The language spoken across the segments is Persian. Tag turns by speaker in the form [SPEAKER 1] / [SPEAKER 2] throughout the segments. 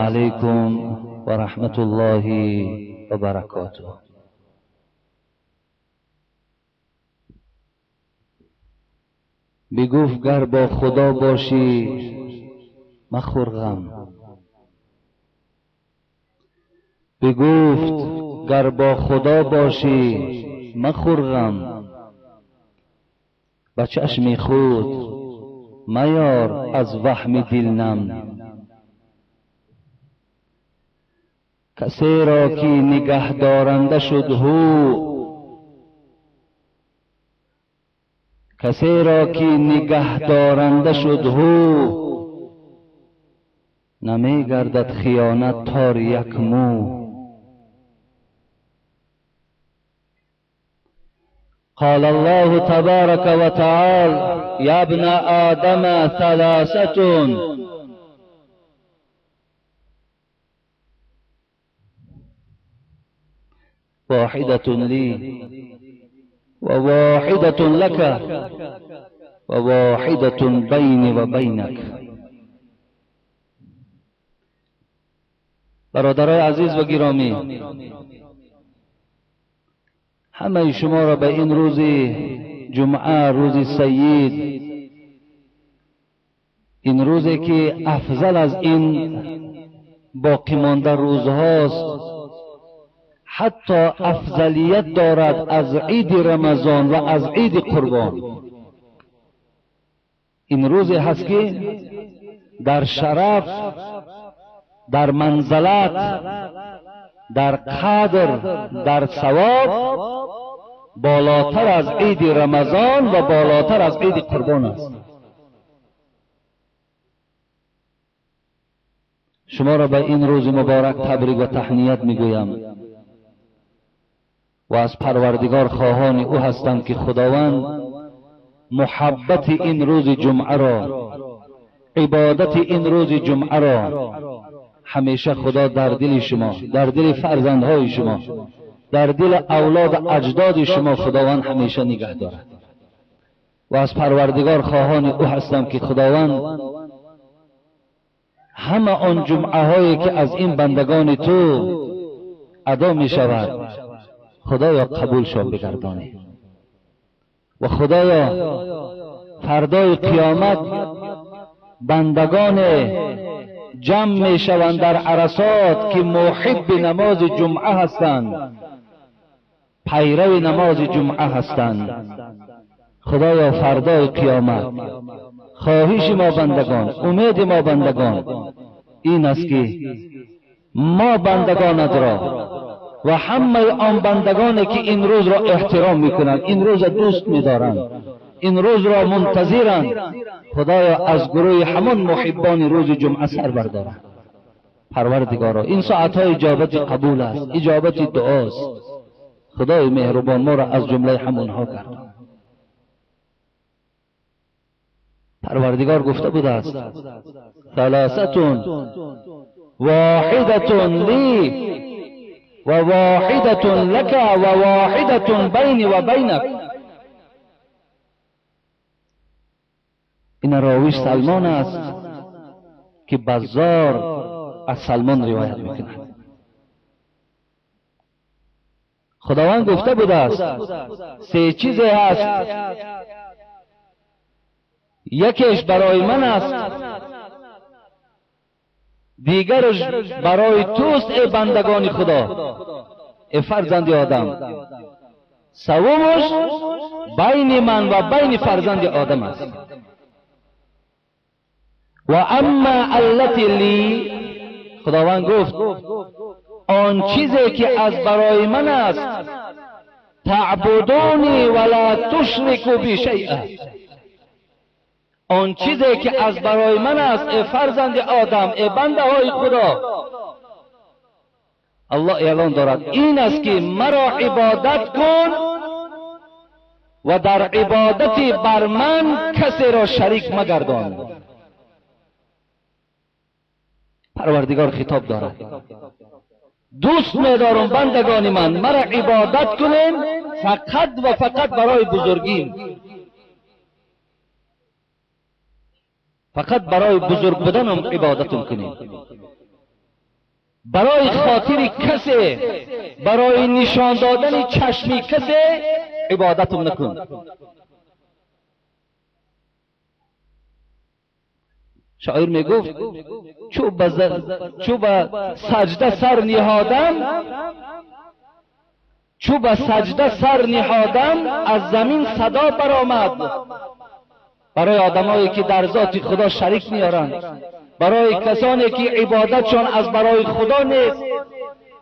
[SPEAKER 1] علیکم و رحمت الله و برکاته. بگفت گر با خدا باشی مخور غم. بگفت گر با خدا باشی مخور غم. به چشم خود میار از وهم دلنم. کسی را که نگه دارنده شد هو، کسی را که نگه دارنده شد هو، نمی گردد خیانت تار یک مو. قال الله تبارک و تعالی یا ابن آدم ثلاثة واحدة لي وواحدة لك وواحدة بيني وبينك. برادرای عزیز و گرامی، همه شما را به این روز جمعه، روز سید، این روزی که افضل از این باقی مانده روزهاست، حتی افضلیت دارد از عید رمضان و از عید قربان. این روزی هست که در شرف، در منزلت، در قدر، در ثواب بالاتر از عید رمضان و بالاتر از عید قربان است. شما را به این روز مبارک تبریک و تهنیت میگویم و از پروردگار خواهان او هستم که خداوند محبت این روز جمعه را، عبادت این روز جمعه را همیشه خدا در دل شما، در دل فرزندهای شما، در دل اولاد اجداد شما خداوند همیشه نگه دارد. و از پروردگار خواهان او هستم که خداوند همه آن جمعه هایی که از این بندگان تو ادا می شود خدایا قبولشان بگردانی و خدایا فردای قیامت بندگان جمع می شوند در عرصات که محب نماز جمعه هستند، پیرو نماز جمعه هستند. خدایا فردای قیامت خواهش ما بندگان، امید ما بندگان این است که ما بندگانت را و همه آن بندگانی که این روز را احترام میکنند، این روز را دوست می‌دارند، این روز را منتظرند، خدایا از گروه همان محبان روز جمعه سر بردارند. پروردگارا این ساعت‌های اجابت قبول است، اجابت دعاست. خدای مهربان ما را از جمله همونها گردان. پروردگار گفته بوده است ثلاثة واحدة لی و واحدة لك و واحدة بینی و بینک. این راویش سلمان است که بزار از سلمان روایت میکند. خداوند گفته بوده است سه چیزی هست، یکیش برای من است، دیگرش برای توست ای بندگان خدا، ای فرزند آدم، سومش بین من و بین فرزند آدم است. و اما التی لی، خداوند گفت آن چیزی که از برای من است، تعبدونی ولا تشرکوا بی شیئا، آن چیزی که از برای من است ای فرزند آدم، ای بنده های خدا، الله اعلان دارد این است که مرا عبادت کن و در عبادت بر من کسی را شریک مگردان. پروردگار خطاب دارد دوست می‌دارم بندگان من مرا عبادت کنیم فقط و فقط برای بزرگیم، فقط برای بزرگ بودنم عبادتون کنیم. برای خاطر کسی، برای نشان دادن چشمی کسی عبادت نکن. شاعر میگفت چو به سجده سر نهادم، چو به سجده سر نهادم از زمین صدا برآمد. برای آدمایی که در ذات خدا شریک میارند، برای کسانی که عبادتشان از برای خدا نیست،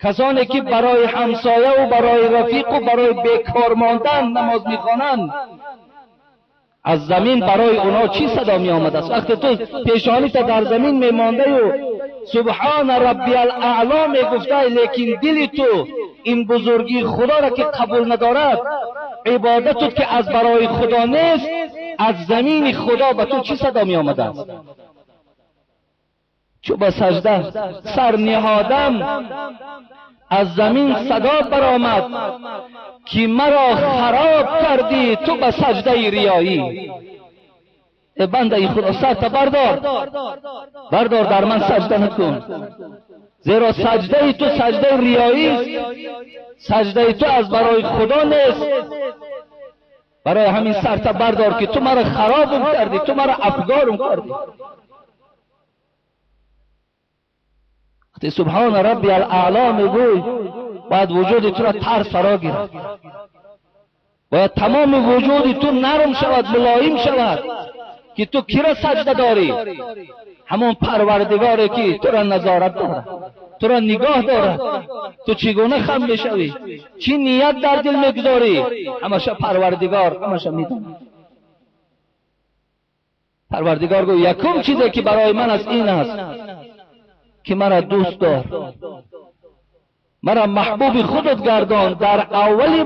[SPEAKER 1] کسانی که برای همسایه و برای رفیق و برای بیکار ماندن نماز میخوانند، از زمین برای اونا چی صدا می آمده است؟ وقتی تو پیشانیت در زمین می مانده و سبحان ربی الاعلا می گفته، لیکن دل تو این بزرگی خدا را که قبول ندارد، عبادتت که از برای خدا نیست، از زمین خدا به تو چی صدا می آمده است؟ چو به سجده سر نهادم از زمین صدا برآمد که مرا خراب کردی تو به سجده ریایی. ای بنده خدا سرت بردار در من سجده نکن، زیرا سجده تو سجده ریایی است، سجده تو از برای خدا نیست. برای همین سرت بردار که تو مرا خرابم کردی، تو مرا افگارم کردی. سبحان ربی الاعلا میگوی باید وجود تو را ترس فرا گیرد، باید تمام وجود تو نرم شود، ملایم شود که تو کی را سجده داری؟ همون پروردگاری که تو را نظارت دارد، تو را نگاه دارد. تو چگونه خم میشوی، چی نیت در دل میگذاری؟ همشه پروردگار همشه میداند. پروردگار گوی یکم چیزی که برای من از این است که مرا دوست دار، مرا محبوب خودت گردان. در اولی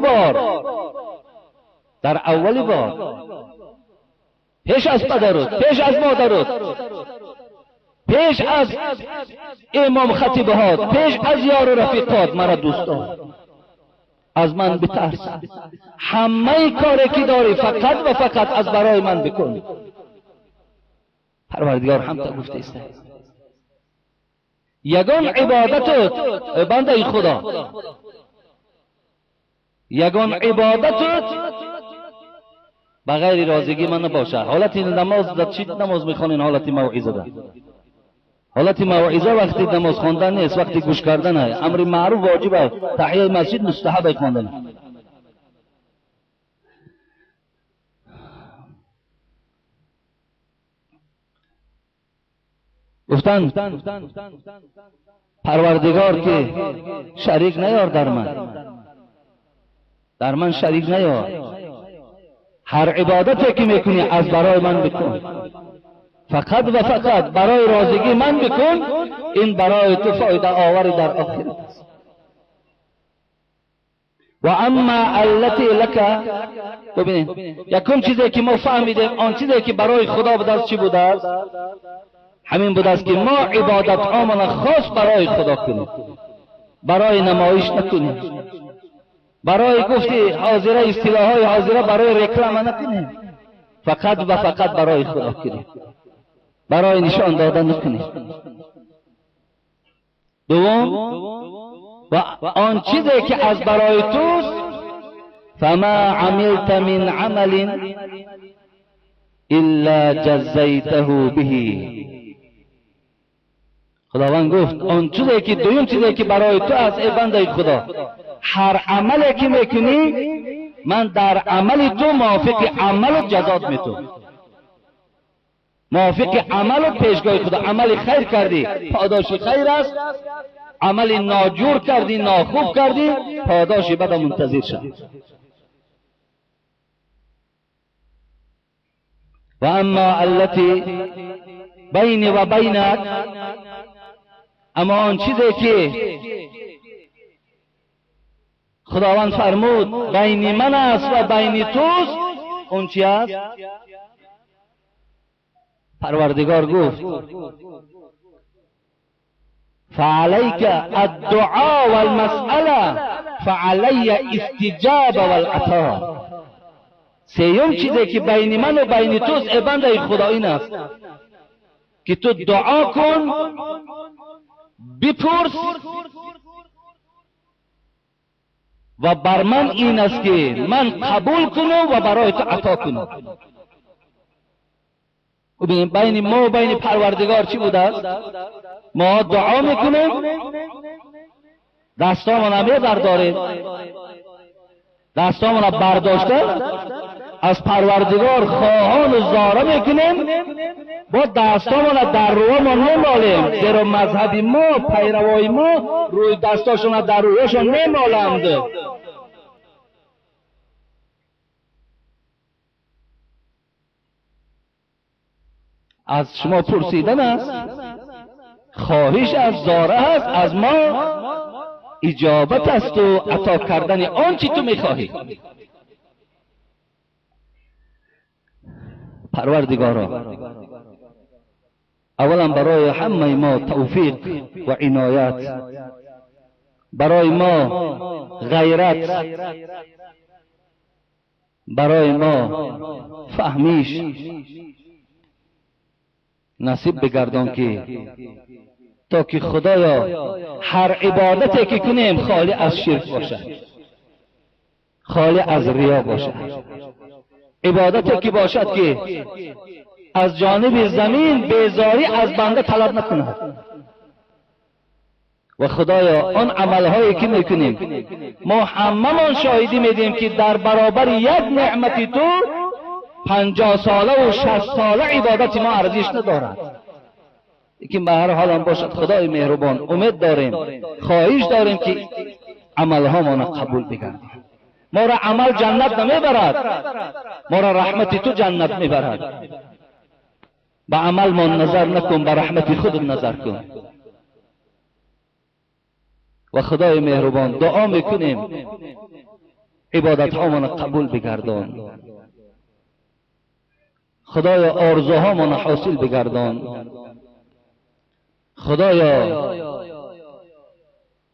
[SPEAKER 1] بار پیش از پدرت، پیش از مادرت، پیش از امام خطیبهات، پیش از یار و رفیقات مرا دوست دار. از من بترس، همه کاری که داری فقط و فقط از برای من بکن. پروردگار هم تا گفته است یگان عبادتت بنده خدا، یگان عبادتت بغیر رازگی من نباشه. حالت نماز در چی نماز میخوانین؟ حالت موعظه ده. حالت موعظه وقتی نماز خواندن نیست، وقتی گوش کردن است. امر معروف واجب است، تحیه مسجد مستحب است خواندن. گفتن پروردگار که شریک نیار در من شریک نیار، هر عبادتی که میکنی از برای من بکن، فقط و فقط برای رازگی من بکن. این برای تو فایده آوری در آخرت است. و اما التی لک، ببینید یکم چیزی که ما فهمیدیم، آن چیزی که برای خدا بوده است چی بوده است؟ همین بوده است که ما عبادت آمون خاص برای خدا کنیم، برای نمایش نکنیم، برای گفتی حاضره اصطلاح های حاضره برای رکلام نکنیم، فقط و فقط برای خدا کنیم، برای نشان دادن نکنیم. دوم و آن چیزی که از برای توست، فما عملت من عمل الا جزیته به. خداوند گفت آن چیزی که دوم چیزی که برای تو از ای بنده خدا، هر عملی که میکنی من در عمل تو موافق عمل جزات میتونم، موافق عمل پیشگاه خدا. عمل خیر کردی پاداش خیر است، عمل ناجور کردی ناخوب کردی پاداش بد منتظر شد. و اما التي بین و بینک، اما آن چیزی که خداوند فرمود بین من است و بین توست، اون چی است؟ پروردگار گفت فعلیک الدعاء والمسئله فعلی استجابه والعطاء. سیوم چیزی که بین من و بین توست ای بنده خدا این است که تو دعا کن، بپرس و بر من این است که من قبول کنم و برای تو عطا کنم. ببین بین ما و بین پروردگار چی بوده است؟ ما دعا میکنیم، دستامون هم برداریم، دستامون رو برداشته از پروردگار خواهان و زاره میکنیم، با دستامون رو در روامون نمالیم. زیرا مذهبی ما، پیروای ما روی دستاشون رو در رویشون نمالند. از شما پرسیدن است، خواهش از زاره است، از ما اجابت است و عطا کردن آنچه تو میخواهی. پروردگارا اولا برای همه ما توفیق و عنایت، برای ما غیرت، برای ما فهمیش نصیب بگردان که تا که خدایا هر عبادتی که کنیم خالی از شرک باشد، خالی از ریا باشد. عبادتی که باشد که از جانب زمین بیزاری از بنده طلب نکند. و خدایا آن عملهایی که میکنیم ما هممون شاهدی میدیم که در برابر یک نعمت تو 50 ساله و 60 ساله عبادت ما ارزش ندارد. لیکن به هر حال هم باشد خدای مهربان، امید داریم، خواهش داریم که عملها ما قبول بگردیم. ما را عمل جنت نمیبرد، ما را رحمت تو جنت میبرد. به عمل ما نظر نکن، به رحمت خود نظر کن. و خدای مهربان دعا میکنیم عبادت ها ما قبول بگردان. خدایا آرزوها ما حاصل بگردان. خدایا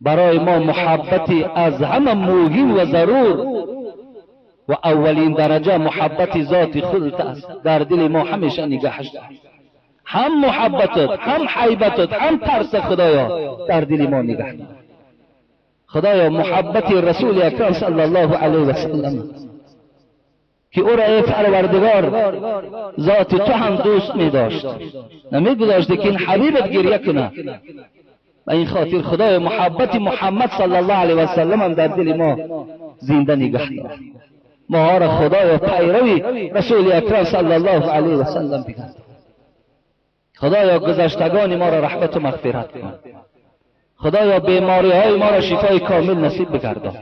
[SPEAKER 1] برای ما محبتی از همه مهم و ضرور و اولین درجه محبت ذات خودت است در دل ما همیشه نگهش دار. هم محبتت، هم حیبتت، هم ترس خدایا در دل ما نگه دار. خدایا محبت رسول اکرم صلی الله علیه و سلم که او را ای پروردگار ذات تو هم دوست می داشت، نمی گذاشت که این حبیبت گریه کنه. و این خاطر خدای محبت محمد صلی الله علیه و سلم هم در دل ما زنده نگه دار. ما را خدای پیروی رسول اکرم صلی الله علیه و سلم بگردان. خدایا گذشتگان ما را رحمت و مغفرت کن. خدایا بیماری های ما را شفای کامل نصیب بگردان.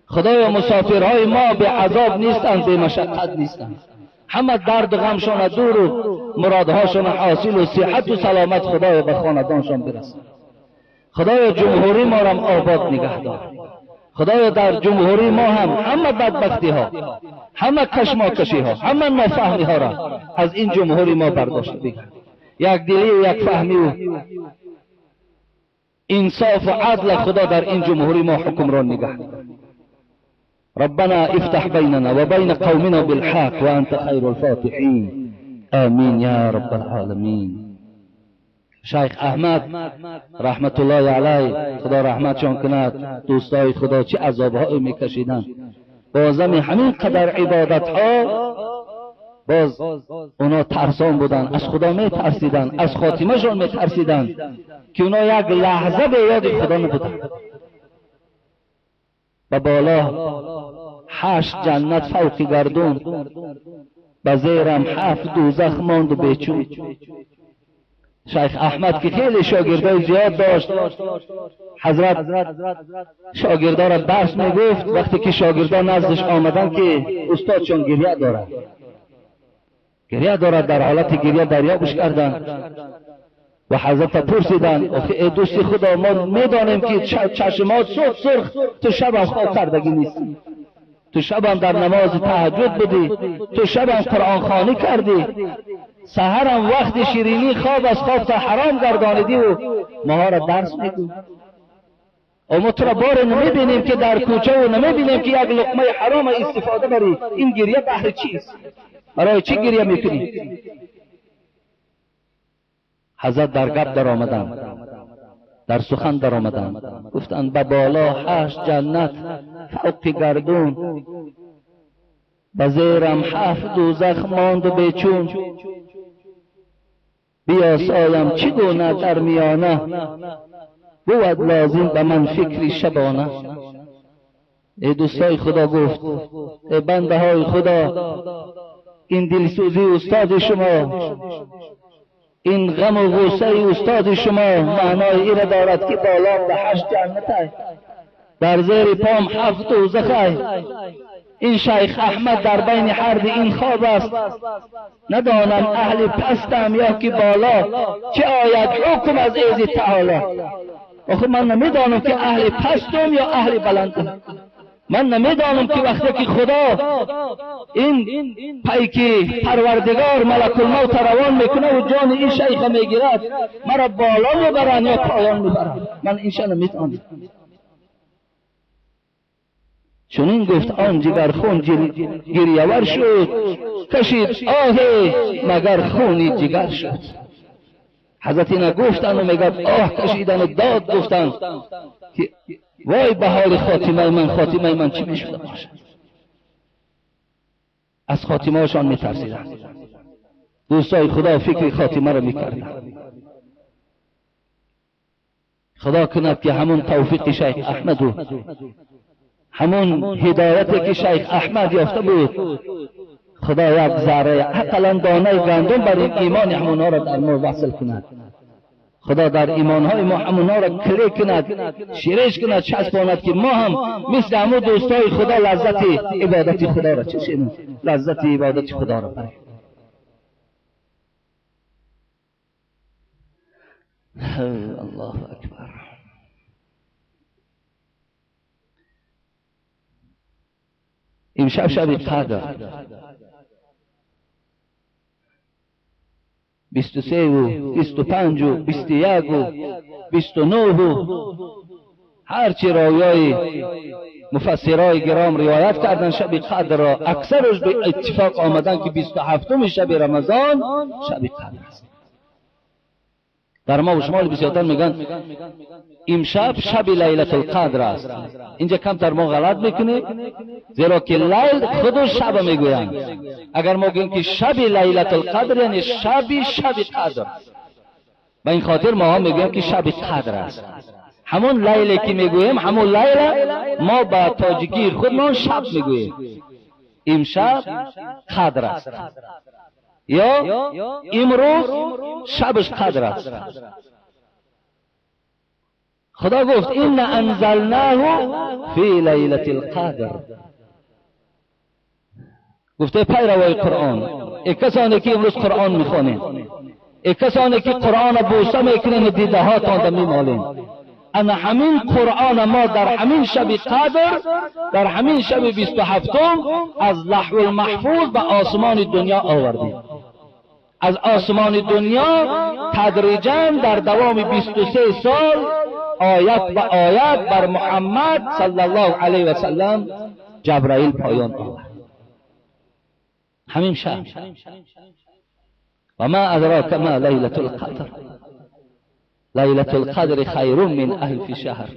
[SPEAKER 1] خدایا مسافرهای ما به عذاب نیستند، به مشقت نیستند، همه درد و غمشان دور و مرادهاشان حاصل و صحت و سلامت خدایا به خاندانشان برسان. خدایا جمهوری ما را آباد نگه دار. خدایا در جمهوری ما هم همه بدبختی ها، همه کشماکشی ها، همه نافهمی ها را از این جمهوری ما برداشت بگرد. یک دلی و یک فهمی و انصاف و عدل خدا در این جمهوری ما حکمران نگه دار. ربنا افتح بيننا وبين قومنا بالحق وأنت خير الفاتحين آمين يا رب العالمين. شیخ احمد رحمت الله علیه خدا رحمتشان کند، دوستای خدا چه عذابهایی میکشیدند، بازم همین قدر عبادت ها باز اونا ترسان بودن، از خدا میترسیدن، از خاتمه شان میترسیدن که اونا یک لحظه به یاد خدا نبودن. و بالا 8 جنت فوق گردون، به زیرم 7 دوزخ ماند و بیچون. شیخ احمد که خیلی شاگردای زیاد داشت، حضرت شاگردا را درس میگفت. وقتی که شاگردا نزدش آمدن که استادشان گریه دارد در حالت گریه دریابش کردن و حضرت پرسیدن ای دوست خدا ما میدانیم که چشمات سرخ، تو شبم خواب کردگی نیستی، تو شبم در نماز تهجد بودی، تو شبم قرآن خوانی کردی، سحرم وقت شیرینی خواب از خواب تا حرام گردانیدی و ما را درس میگو. اما تو را بار نمیبینیم که در کوچه و نمیبینیم که یک لقمه حرام استفاده بری. این گریه بهر چیست؟ برای چی گریه میکنی؟ حضرت در گپ در آمدن در سخن در آمدند، گفتند به بالا 8 جنت، فوق گردون، به زیرم 7 دوزخ ماند و بیچون. بیاسایم چی گونه در میانه، بود لازم به من فکری شبانه. ای دوستای خدا گفت، ای بنده های خدا، این دلسوزی استاد شما، این غم و غصه استاد شما معنای ایره دارد که بالا به 8 جنت، در زیر پام 7 دوزخ. این شیخ احمد در بین حرب این خواب است، ندانم اهل پستم یا که بالا، چه آید حکم از عز تعالی. آخه من نمیدانم که اهل پستم یا اهل بلندم. من نمیدانم که وقتی که خدا این پیکی پروردگار ملک الموت روان میکنه و جان این شیخ میگیرد، مرا بالا میبرن یا پایان میبرن، من اینشا نمیدانم. چون این گفت آن جگر خون گریه‌ور شد، کشید آه مگر خونی جگر شد. حضرت اینا گفتن و میگد آه کشیدن و داد گفتن که وای به حال خاتمه من، خاتمه من چی میشده باشد. از خاتمه هاشان میترسیدن. دوستای خدا فکر خاتمه را میکردن. خدا کند که همون توفیق شیخ احمد و همون هدایتی که شیخ احمد یافته بود، خدا یک ذره حقلا دانه گندم بر این ایمان همونها را در ما وصل کند. خدا در ایمانهای ما همونها را کلیک کند، شیرش کند، چسباند که ما هم مثل همون دوستای خدا لذت عبادت خدا را چشیم، لذت عبادت خدا را بریم. الله اکبر. امشب شب قدر 23 و 25 و 21 و 29 و هرچی روایای مفسرای گرام روایت کردن شب قدر را، اکثرش به اتفاق آمدن که 27 شب رمضان شب قدر است. در ما و شمال بسیارتر میگن امشب شب لیلت القدر است. اینجا کم تر ما غلط میکنه، زیرا که لیل خودش شب میگویند. اگر ما گوییم که شب لیلت القدر یعنی شب قدر، و این خاطر ما هم میگوییم که شب قدر است. همون لیلی که میگوییم همون لیل ما با تاجیکی خودمان شب میگوییم. امشب قدر است یا امروز شبش قدر است. خدا گفت این انزلناه فی لیلة القدر. گفته پیروای قرآن، ای کسانی که امروز قرآن میخوانید، ای کسانی که قرآن بوسه میکنید دیده هاتان میمالید، انا همین قرآن ما در همین شب قدر، در همین شب 27 از لوح المحفوظ به آسمان دنیا آوردیم. از آسمان دنیا تدریجاً در دوام 23 سال آیت به آیت بر محمد صلی الله علیه و سلم جبرائیل پایان آورد. همین شب. و ما ادراک ما لیلة القدر، لیلة القدر خیر من الف شهر.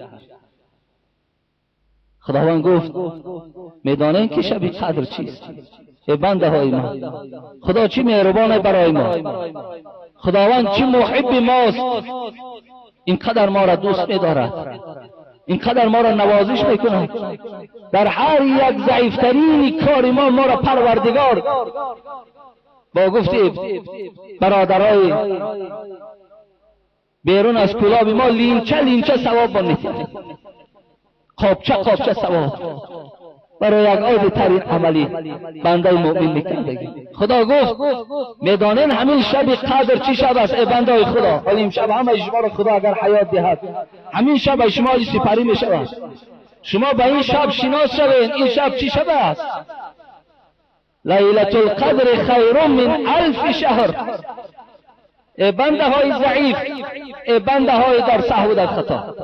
[SPEAKER 1] خداوند گفت میدانید که شب قدر چیست؟ ای بنده های ما، خدا چی مهربانه برای ما، خداوند چی محب ماست، اینقدر ما را دوست می‌دارد، اینقدر ما را نوازش می‌کند. در هر یک ضعیفترین کار ما را پروردگار با گفته برادرای بیرون از کلاب ما لینچه ثواب می‌دهد، قابچه ثواب برای یک عادی ترین عملی بنده مؤمن میکنه. خدا گفت میدانین همین شب قدر چی شب است ای بنده خدا؟ ولی این شب همه شما را خدا اگر حیات دهد، همین شب شما سپری میشود. شما به این شب شناس شوین این شب چی شب است؟ لیلة القدر خیر من الف شهر. ای بنده های ضعیف، ای بنده های در سهو و در خطا،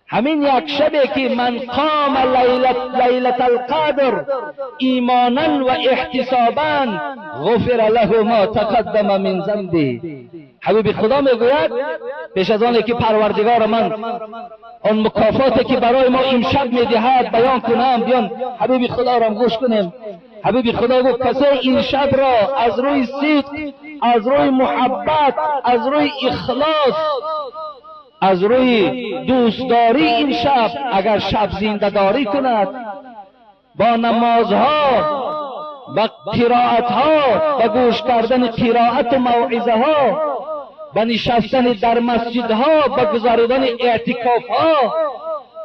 [SPEAKER 1] همین یک شبی که من قام لیلة القدر ایمانا و احتسابا غفر له ما تقدم من ذنبه. حبیب خدا میگوید پیش از آنی که پروردگار من آن مکافاتی که برای ما امشب میدهد بیان کنم، بیان حبیب خدا را گوش کنیم. حبیب خدا گفت کسی این شب را از روی صدق، از روی محبت، از روی اخلاص، از روی دوستداری این شب اگر شب زنده داری کند، با نمازها، با قرائتها، با گوش کردن قرائت و موعظه ها، با نشستن در مسجدها، با گزاردن اعتکافها،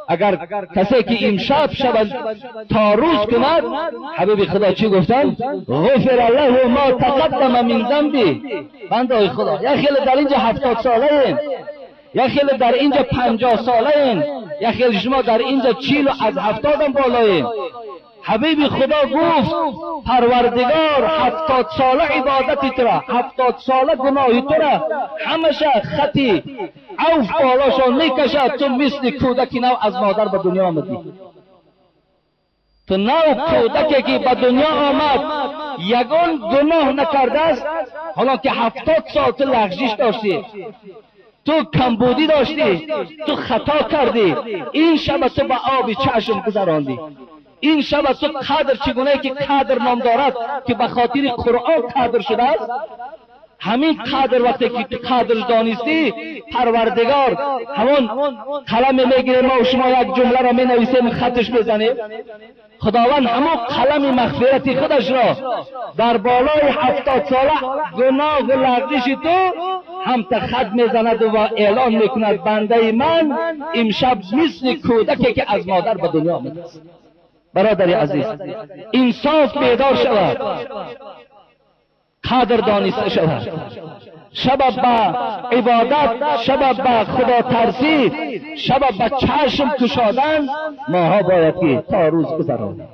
[SPEAKER 1] اگر کسی که امشب شب تا روز کند، حبیب خدا چی گفتن؟ غفر له ما تقدم من ذنبه. بنده خدا یا خیلی در اینجا 70 ساله این، یا خیلی در اینجا 50 ساله این، یا خیلی شما در اینجا 40 و از 70 هم بالا این. حبیب خدا گفت پروردگار 70 ساله عبادتی تو را، 70 ساله گناهی تو را همشه خطی عوف بالاشان میکشد. تو مثل کودکی نو از مادر به دنیا آمدی، تو نو کودکی که به دنیا آمد یگان گناه نکرده است، حالا که 70 سال تو لغزش داشتی، تو کمبودی داشتی، تو خطا کردی، این شب تو به آب چشم گذراندی. این شب تو قدر چگونه که قدر نام دارد که به خاطر قرآن قدر شده است، همین قدر وقتی که قدر دانستی، پروردگار همون قلم میگیره، ما و شما یک جمله را می نویسیم خطش میزنیم، خداوند همون قلم مغفرت خودش را در بالای 70 ساله گناه و لغزش تو هم خط میزند و اعلان میکند بنده من امشب مثل کودکی که از مادر به دنیا آمده است. برادر عزیز، انصاف بیدار شود، قدر دانسته شود، شب به عبادت، شب به خدا ترسی، شب به چشم کشادن ماها باید که تا روز گذرانیم،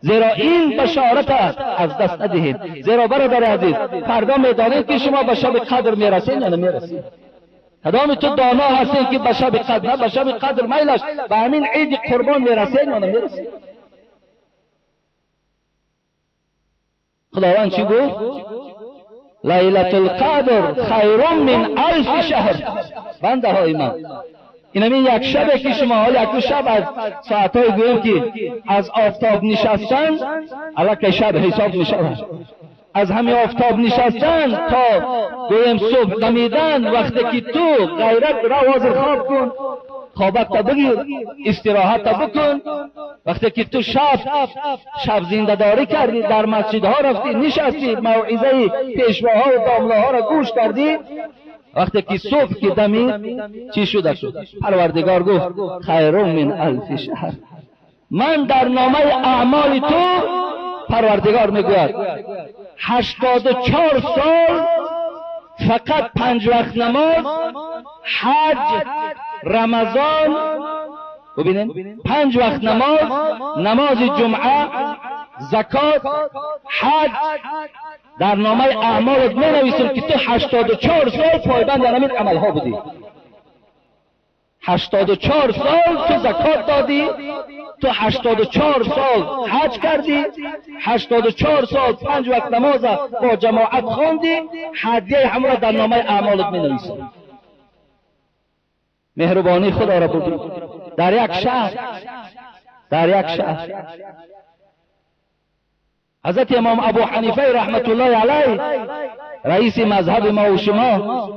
[SPEAKER 1] زیرا این بشارت از دست ندهیم. زیرا برادر عزیز فردا میدانید که شما به شب قدر میرسید یا نمیرسید. کدام تو دانا هستید که به شب قدر، نه به شب قدر میلش به همین عید قربان میرسید یا نمیرسید. خداوند چی گفت؟ لیلة القدر خیر من 1000 شهر. بنده های من، اینمی یک شبه که شما حال یک شب از ساعتهای گویم که از آفتاب نشستن الک شب حساب میشود، از همین آفتاب نشستن تا گویم صبح دمیدن، وقتی که تو غیرت را واضح خواب کن، خوابت تا بگیر، استراحت تا بکن، وقتی که تو شب زنده داری کردی، در مسجدها رفتی نشستی، موعظه پیشواها و داملاها را گوش کردی، وقتی که صبح که دمید چی شده شد؟ پروردگار گفت خیر من 1000 شهر. من در نامه اعمال تو پروردگار میگوید 84 سال فقط 5 وقت نماز، حج، رمضان، ببینید 5 وقت نماز، نماز جمعه، زکات، حج، در نامه اعمالت می نویسیم که تو 84 سال پایبند همین عمل ها بودی. 84 سال تو زکات دادی، تو 84 سال حج کردی، 84 سال 5 وقت نماز با جماعت خواندی، هدیه همراه در نامه اعمالت می نویسیم. مهربانی خدا را ببین. در یک شهر حضرت امام ابو حنیفه رحمت الله علیه رئیس مذهب ما و شما،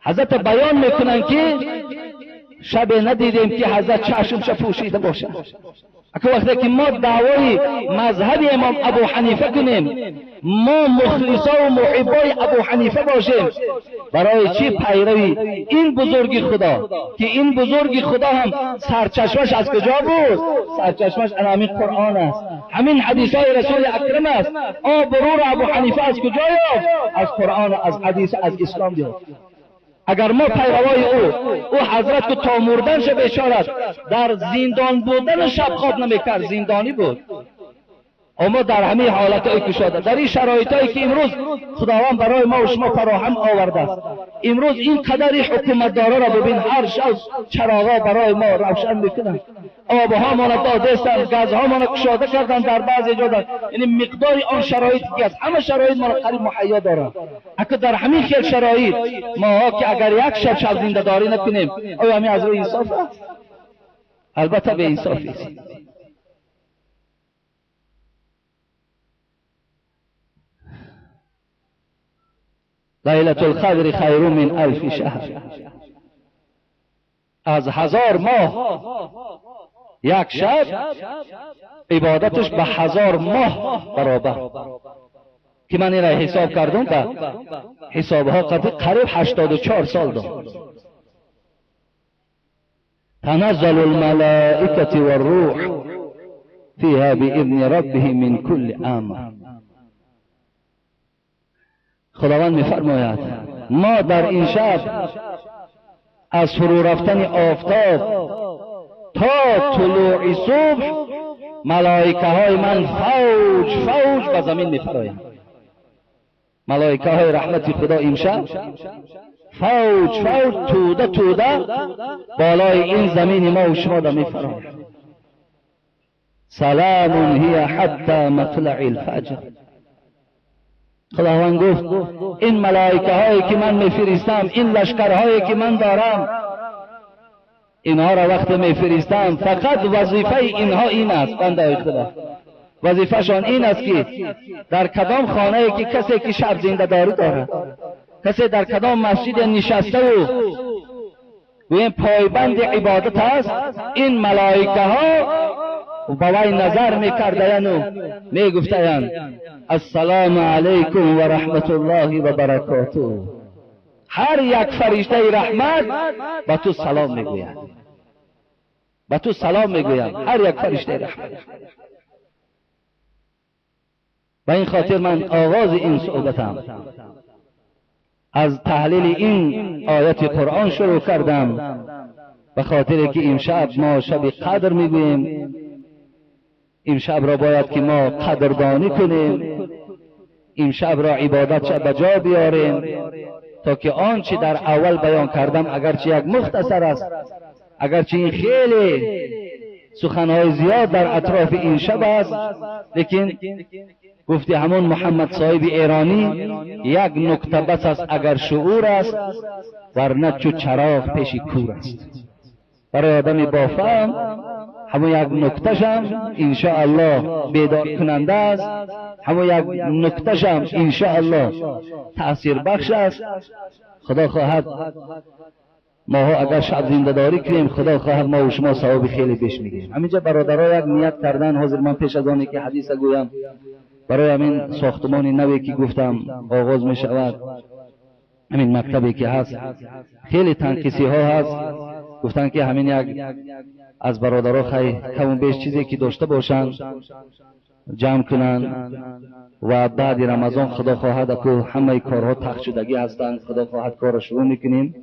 [SPEAKER 1] حضرت بیان میکنن که شب ندیدیم که حضرت چشمش پوشیده باشه. اگه وقتی که ما دعوای مذهب امام ابو حنیفه کنیم، ما مخلصا و محبای ابو حنیفه باشیم، برای چی پیروی این بزرگی خدا که این بزرگی خدا هم سرچشمش از کجا بود؟ سرچشمش همین قرآن است، همین حدیث های رسول اکرم است. آب رو ابو حنیفه از کجا یافت؟ از قرآن، از حدیث، از اسلام یافت. اگر ما پیروای او حضرت که تا مردنش بشارت در زندان بودن شب خواب نمیکرد، زندانی بود. اما در همه حالتهای کشاده، در این شرایطی که امروز خداوند برای ما و شما فراهم آورده است، امروز این قدری حکومتدارا را ببین، هر شب چراغا برای ما روشن میکنند، آبها ما را داده استند، گازها ما را کشاده کردند در بعضی جاها. یعنی مقدار آن شرایطی که از همه شرایط ما را قریب مهیا دارند. اگر در همین خیل شرایط ما که اگر یک شب زنده داری نکنیم، آیا همین از روی انصاف است؟ البته به انصافی است. لیلة القدر خیر من الف شهر. از 1000 ماه یک شب عبادتش به 1000 ماه برابر. که من این را حساب کردم به حسابها قریب 84 سال دارم. تنزل الملائکة والروح فيها بإذن ربهم من كل امر. خداوند می‌فرماید ما در این شب از فرو رفتن آفتاب تا طلوع صبح ملائکه های من فوج فوج به زمین می‌پراید. ملائکه های رحمت خدا امشب فوج فوج توده توده بالای این زمین ما و شما را می‌پراید. سلام هی حتی مطلع الفجر. خداوند گفت این ملائکه هایی که من میفرستم، این لشکرهایی که من دارم، اینها را وقت میفرستم فقط وظیفه اینها این است. بنده خدا وظیفهشان این است که در کدام خانه‌ای که کسی که شب زنده داری دارد، کسی در کدام مسجد نشسته و این پایبند عبادت است، این ملائکه ها با وی نظر میکردند و میگفتند السلام علیکم و رحمت الله و برکاته. هر یک فرشته رحمت با تو سلام میگوید، با تو سلام میگوید هر یک فرشته رحمت. با این خاطر من آغاز این صحبتم از تحلیل این آیت قرآن شروع کردم، به خاطر که امشب ما شب قدر میگوییم. امشب را باید که ما قدردانی کنیم، امشب را عبادت به جا بیاریم، تا که آنچه در اول بیان کردم اگرچه یک مختصر است، اگرچه این خیلی سخنهای زیاد در اطراف این شب است، لیکن گفتی همون محمد صاحب ایرانی یک نکته بس است اگر شعور است، ورنه چو چراغ پیش کور است. برای آدمی با فهم همون یک نکتهشم انشاءالله بیدار کننده است، همون یک نکتهشم انشاءالله تأثیر بخش است. خدا خواهد ما ها اگر شب زنده داری کنیم، خدا خواهد ما و شما ثواب خیلی بیش میگیریم. همینجا برادرها یک نیت کردن، حاضر من پیش از آنی که حدیث گویم برای همین ساختمان نوی که گفتم آغاز می شود، همین مکتبی که هست خیلی تنقیسی ها هست، گفتن که همین یک از برادرها خیلی کم بیش چیزی که داشته باشند جمع کنند و بعد رمضان خدا خواهد که همه کارها تخت شدگی هستند، خدا خواهد کار شروع میکنیم.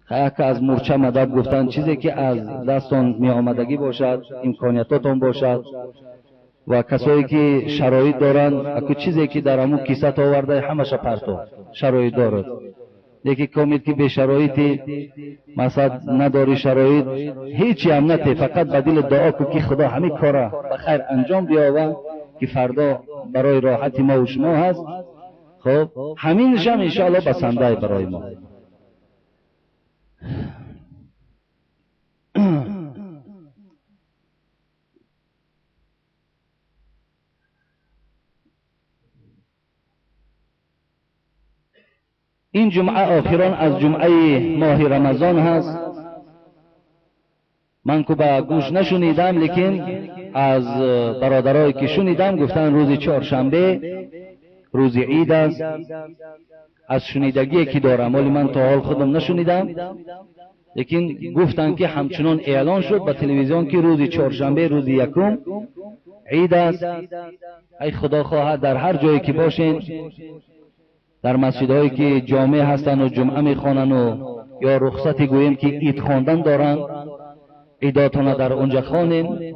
[SPEAKER 1] خیلی که از مورچه مدد گفتن چیزی که از دستان می آمدگی باشد، امکانیتاتون باشد و کسایی که شرایط دارند، اکو چیزی که در همون کیسه آورده همش پرتو شرایط دارد. یکی کامید که به شرایطی مثلا نداری شرایط هیچی هم نته، فقط به دل دعا کو که خدا همین کارا به خیر انجام بیاوه که فردا برای راحت ما و شما هست. خب همینش هم انشاءالله بسنده برای ما. این جمعه آخران از جمعه ماه رمضان هست. من که به گوش نشنیدم، لیکن از برادرایی که شنیدم گفتن روز چهارشنبه روز عید است. از شنیدگی که دارم، ولی من تا حال خودم نشنیدم، لیکن گفتن که همچنان اعلان شد به تلویزیون که روز چهارشنبه روز یکم عید است. ای خدا خواهد در هر جایی که باشین، در مسجدهایی که جامع هستن و جمعه میخوانن و یا رخصتی گوییم که عید خواندن دارن، عیداتون در اونجا خوانین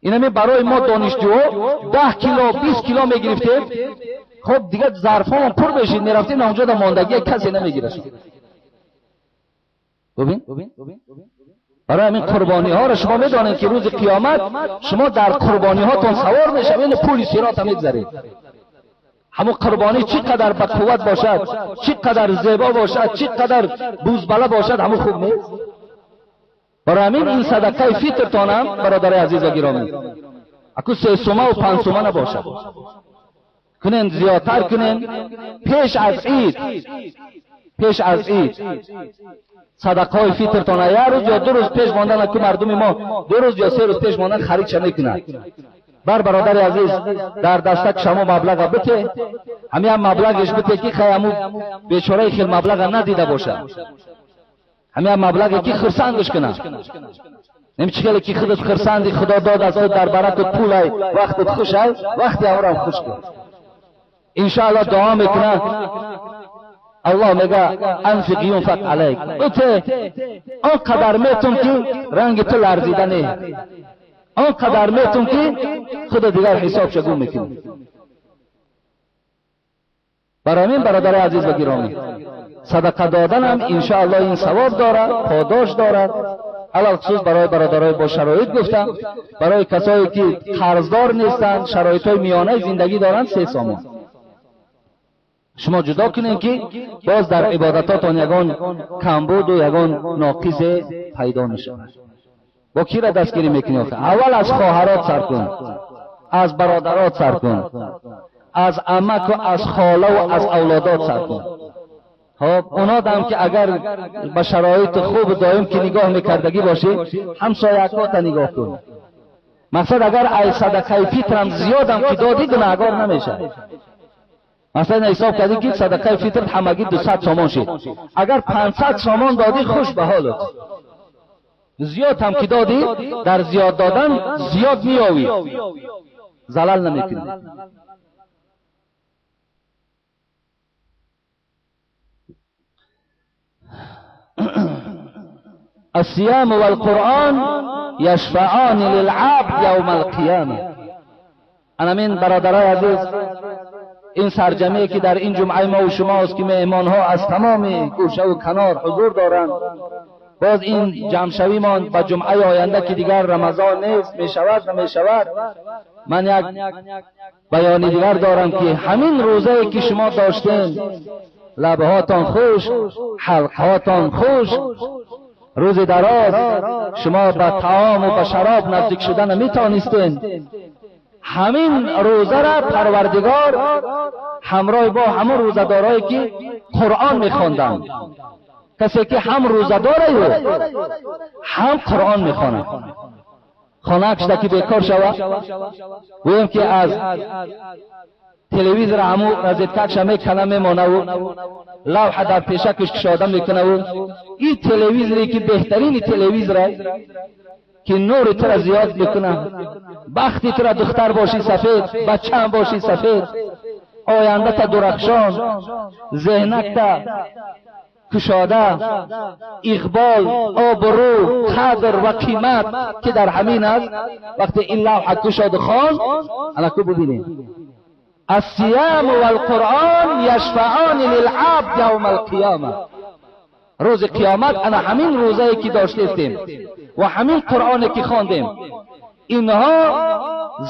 [SPEAKER 1] اینمی برای ما دانشجو 10 کیلو 20 کیلو میگرفتیم. خب دیگه ظرفامون پر بشید میرفتیم اونجا در ماندگی کسی نمیگیره. ببین برای همین قربانی ها را شما میدانید که روز قیامت شما در قربانی هاتون سوار میشوید، پول صراط میگذرید. همون قربانی چقدر با قوت باشد، چقدر زیبا باشد، چقدر بوزبله باشد، همون خوب نیست. برای همین این صدقه فطر تانم برادر عزیز و گرامی اکو 3 سومه و 5 سومه نباشد، کنین زیادتر کنین. پیش از عید صدقه فطر تانه 1 روز یا 2 روز پیش ماندن که مردم ما 2 روز یا 3 روز پیش ماندن خرید نکنند. برادر عزیز در دستک شما مبلغ بده، همین مبلغش بده که خیامو بیچاره خیل مبلغ ندیده باشه، همین مبلغی که خرسندش کنه. نمیشه که خودت خرسندی خدا داد از آن در برکت پولای وقتت خوش ای وقتی اورم خوش کن. ان شاء الله دعا میکنه الله میگه انفق ينفق عليك، بته آنقدر میتون که رنگ تو لرزیده نه، آنقدر میتون که خدا دیگر حساب شگون میکنه. برای همین برادر عزیز و گرامی صدقه دادن هم انشاءالله این ثواب دارد، پاداش دارد. علاوه خصوص برای برادرای با شرایط گفتم، برای کسایی که قرضدار نیستند، شرایطهای میانه زندگی دارند 3 سامان شما جدا کنین که باز در عبادتاتون یگان کمبود و یگان ناقص پیدا نشود. با کی را دستگیری میکنی؟ اول از خواهرات سر کن، از برادرات سر کن، از عمک و از خاله و از اولادات سر کن. خب اونا هم که اگر با شرایط خوب دائم که نگاه میکردگی باشه همسایه‌ات نگاه کن. مقصد اگر ای صدقه فطر هم زیاد هم که دادی گناهگار نمیشه. مثلا حساب کردی که صدقه فطر همگی 200 سامان شد، اگر 500 سامان دادی خوش به حالت. زیاد هم که دادی در زیاد دادن زیاد میاوی، زلال نمیکنی. الصيام والقرآن يشفعان للعبد يوم القيامة. انا من برادرای عزیز این سرجمعی که در این جمعه ما و شماست که مهمان ها از تمام گوشه و کنار حضور دارند، باز این جمع شوی ما با جمعه آینده که دیگر رمضان نیست میشود نمیشود، من یک بیانی دیگر دارم که همین روزه که شما داشتین لبهاتان خوش، حلقهاتان خوش، روز دراز شما به طعام و به شراب نزدیک شدن میتونستین، همین روزه را پروردگار همراه با همون روزدارایی که قرآن میخواندند، کسی که هم روزه داره هم قرآن میخوانه، خانه‌اش که بیکار شود گویم که از تلویزیون همو از ککش میکنه میمانه و لوحه در پیشکش کشاده میکنه و این تلویزیونی که بهترین تلویزیون که نور تو را زیاد میکنه، بختی تو را دختر باشی سفید، بچه هم باشی سفید، آینده تا درخشان، ذهنک تا کشاده، اقبال، آبرو، قدر و قیمت که در همین است. وقتی این لوحه کشاد خان انا کو ببینیم الصيام والقرآن يشفعان للعبد يوم القيامة. روز قیامت انا همین روزایی که داشتیم و همین قرآنی که خواندیم اینها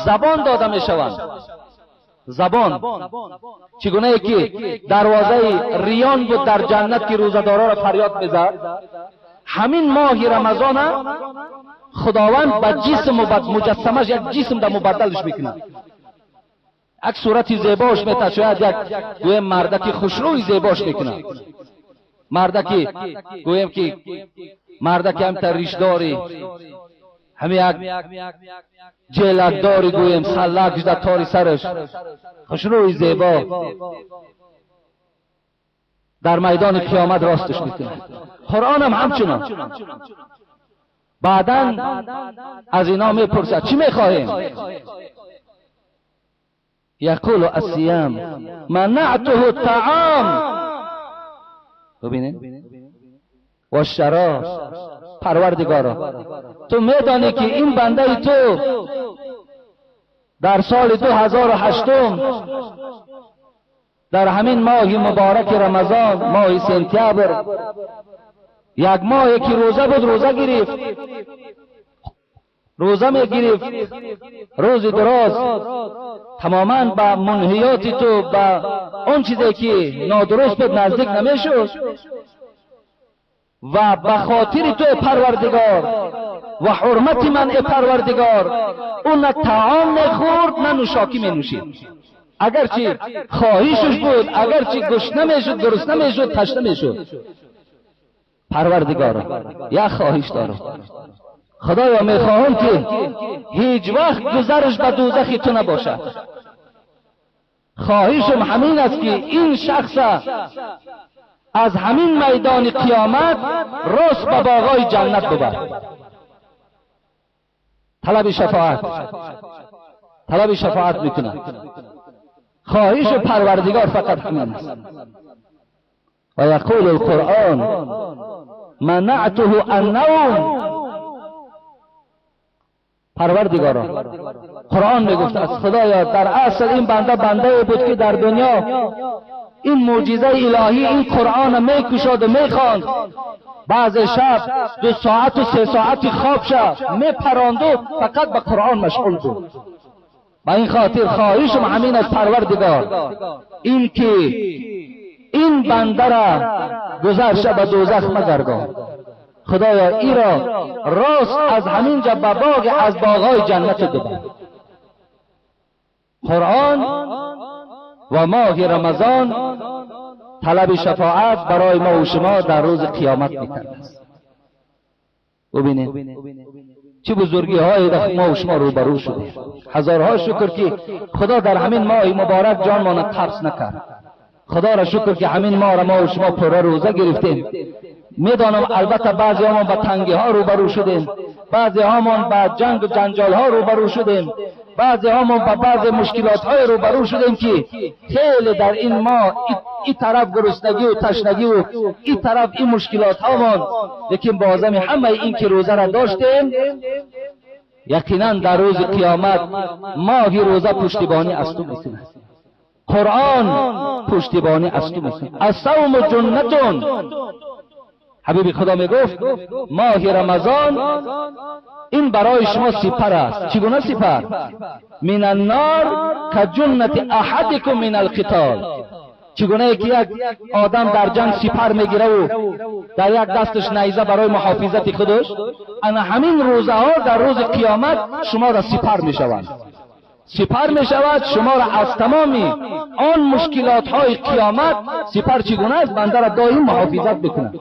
[SPEAKER 1] زبان داده می شوند. زبان چگونه ای که دروازه ریان بود در جنت که روزدارا را فریاد میزد، همین ماه رمضان خداوند به جسم مجسمش یک جسم در مبدلش میکنه، یک صورتی زیباش میته، شاید یک گویم مردکی خوشروی زیباش میکنه، مردکی گویم که مردکی هم ریشداری، همین یک جلدداری گویم سلکش در تاری سرش خوشروی زیبا در میدان قیامت راستش میکنه. قرآن هم همچنان. بعداً از اینا میپرسد چی میخواهیم؟ یقول الصيام منعته الطعام، ببینید، و الشراب پروردگارا تو میدانی که این بنده تو در سال 2008 در همین ماه مبارک رمضان، ماه سپتامبر، یک ماهی که روزه بود، روزه گرفت، روزه میگرفت روز دراز، تماما با منهیات تو، با اون چیزی که نادرست بود نزدیک نمیشد و به خاطر تو پروردگار و حرمت من پروردگار اون نه طعام میخورد نه نوشاکی مینوشید. اگرچه خواهشش بود، اگرچه گشنه میشد، گرسنه میشد، تشنه میشد. پروردگار یک خواهش دارم، خدایا میخواهم که هیچ وقت گذرش به دوزخ تو نباشد. خواهشم همین است که این شخص از همین میدان قیامت راست به باغای جنت ببر. طلب شفاعت میکنه. خواهش پروردگار فقط همین است. و یقول القرآن منعته النوم. پروردگارا قرآن میگفت از خدایا در اصل این بنده بود که در دنیا این معجزه الهی، این قرآن میکشاد و میخواند، بعض شب 2 ساعت و 3 ساعت خواب شد میپراند و فقط به قرآن مشغول بود. با این خاطر خواهشم همین از پروردگار این که این بنده را گذرش به دوزخ مگردان. خدایا ای را راست از همین جا به باغ از باغهای جنت ببر. قرآن و ماه رمضان طلب شفاعت برای ما و شما در روز قیامت میکنه است. ببینید چه بزرگی های ما و شما روبرو شده. هزارها شکر که خدا در همین ماه مبارک جان ما قبض نکرد. خدا را شکر که همین ماه را ما و شما پره روزه گرفتیم. میدانم البته بعضی همان به تنگی ها روبرو شدیم، بعضی همان به جنگ و جنجال ها روبرو شدیم، بعضی همان به بعض مشکلات های روبرو شدیم که خیلی در این ماه این طرف گرسنگی و تشنگی و این طرف این مشکلات هامان، لیکن بازم همه این که روزه را داشتیم یقینا در روز قیامت ماه روزه پشتیبانی از تو میکنه. قرآن پشتیبانی از تو میکنه. الصوم جنتون. حبیب خدا میگفت ماه رمضان این برای شما سپر است. چگونه سپر؟ من النار کجنت احدکم من القتال. چگونه که یک آدم در جنگ سپر میگیره و در یک دستش نیزه برای محافظت خودش، انا همین روزه ها در روز قیامت شما را سپر میشوند. سپر میشود شما را از تمامی آن مشکلات های قیامت. سپر چگونه است؟ بنده را دائم محافظت بکند.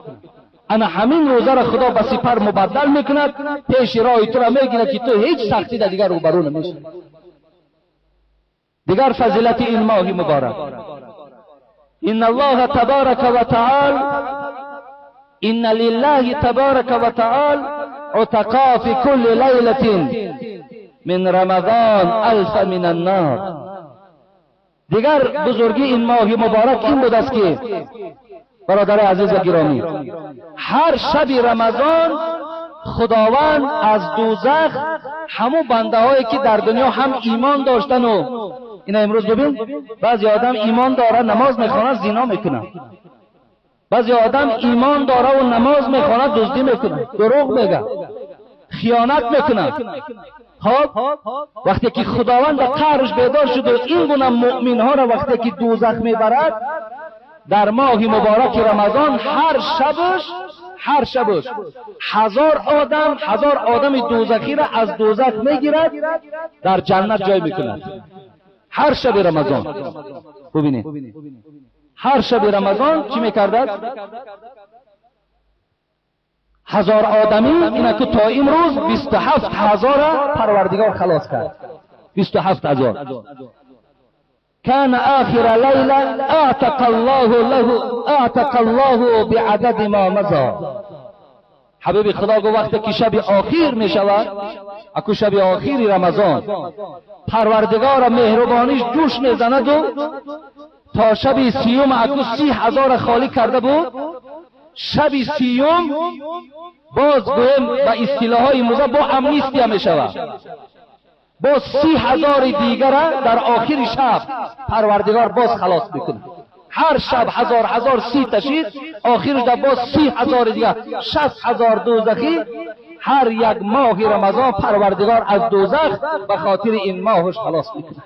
[SPEAKER 1] انا همین روزه را خدا به سپر مبدل میکند، پیش راه تو را میگیرد که تو هیچ سختی در دیگر روبرو نمیشی. دیگر فضیلت این ماه مبارک، ان الله تبارک و تعالی، ان لله تبارک و تعالی عتقا فی کل لیلة من رمضان الف من النار. دیگر بزرگی این ماه مبارک این بود است که برادر عزیز و گرامی، هر شب رمضان خداوند از دوزخ همو بنده هایی که در دنیا هم ایمان داشتن و اینا امروز ببین بعضی آدم ایمان داره نماز میخونه زنا میکنه، بعضی آدم ایمان داره و نماز میخونه دزدی میکنه، دروغ میگه، خیانت میکنه. خب وقتی که خداوند به قهرش بیدار شد و این گونه مؤمن ها را وقتی که دوزخ میبرد در ماه مبارک رمضان هر شبش 1000 آدم دوزخی را از دوزخ میگیرد در جنت جای میکند. هر شب رمضان ببینید هر شب رمضان چی میکردد؟ 1000 آدمی اینا که تا امروز 27000 پروردگار خلاص کرد. 27000 كان آخر ليلة اعتق الله بعدد ما مضى. حبیب خدا گو وقتی که شب آخر می شود، اکو شب آخری رمضان، پروردگار مهربانیش جوش می زند و تا شب سیوم اکو 30000 خالی کرده بود. شب سیوم باز گویم با اصطلاح های موزه با امنیستی هم شود، باز 30,000 دیگر در آخر شب پروردگار باز خلاص میکنه. هر شب 1000 30 تشید، آخرش در باز 30,000 دیگر 60,000 دوزخی. هر یک ماه رمضان پروردگار از دوزخ به خاطر این ماهش خلاص میکنه.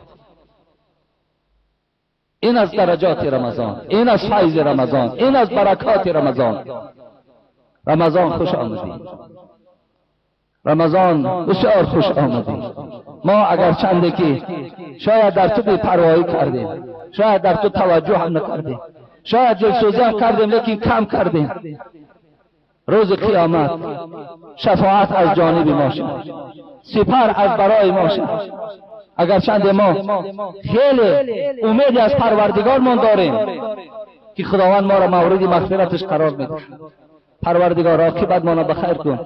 [SPEAKER 1] این از درجات رمضان، این از فیض رمضان، این از برکات رمضان. رمضان خوش آمدید، رمضان بسیار خوش آمدید. ما اگر چنده که شاید در تو بی‌پروایی کردیم، شاید در تو توجه هم نکردیم، شاید دلسوزی هم کردیم لیکن کم کردیم. روز قیامت شفاعت از جانب ما شد، سپر از برای ما شد. اگر چند ما خیلی امیدی از پروردگار ما داریم که خداوند ما را مورد مغفرتش قرار میده. پروردگار عاقبت ما را بخیر کن،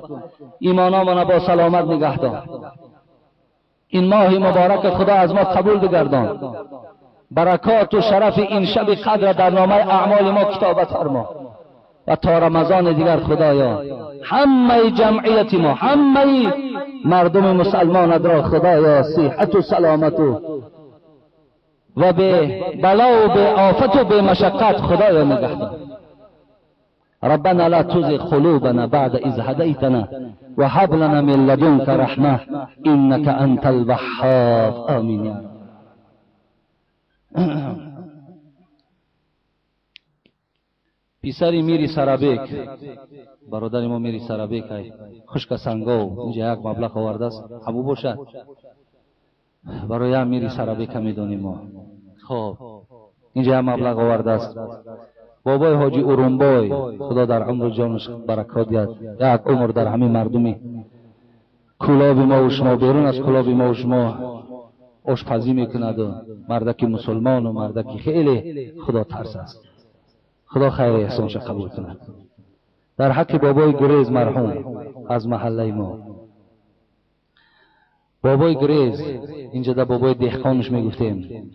[SPEAKER 1] ایمانا ما را با سلامت نگه دار. این ماه مبارک خدا از ما قبول بگردان. برکات و شرف این شب قدر در نامه اعمال ما کتابت فرما و تا رمضان دیگر خدایا همه جمعیت ما، همه مردم مسلمان را خدایا صحت و سلامت و به بلا و به آفت و به مشقت خدایا نگه دار. ربنا لا تزغ قلوبنا بعد إذ هديتنا وهب لنا من لدنك رحمة إنك أنت الوهاب. آمين يا رب. پیسری میری سرابیک، برادر ما میری سرابیک های خشک سنگو اینجا یک مبلغ آورده است، همو باشد برای هم میری سرابیک میدونیم ما. خب اینجا هم مبلغ آورده است. بابای حاجی ارومبای خدا در عمر جانش برکات دهد، یک عمر در همین مردمی کلاب ما و شما بیرون از کلاب ما و شما آشپزی میکند و مردک مسلمان و مردک خیلی خدا ترس است. خدا خیر احسانش قبول کند. در حق بابای گریز مرحوم از محله ما، بابای گریز اینجا در بابای دهقانش میگفتیم،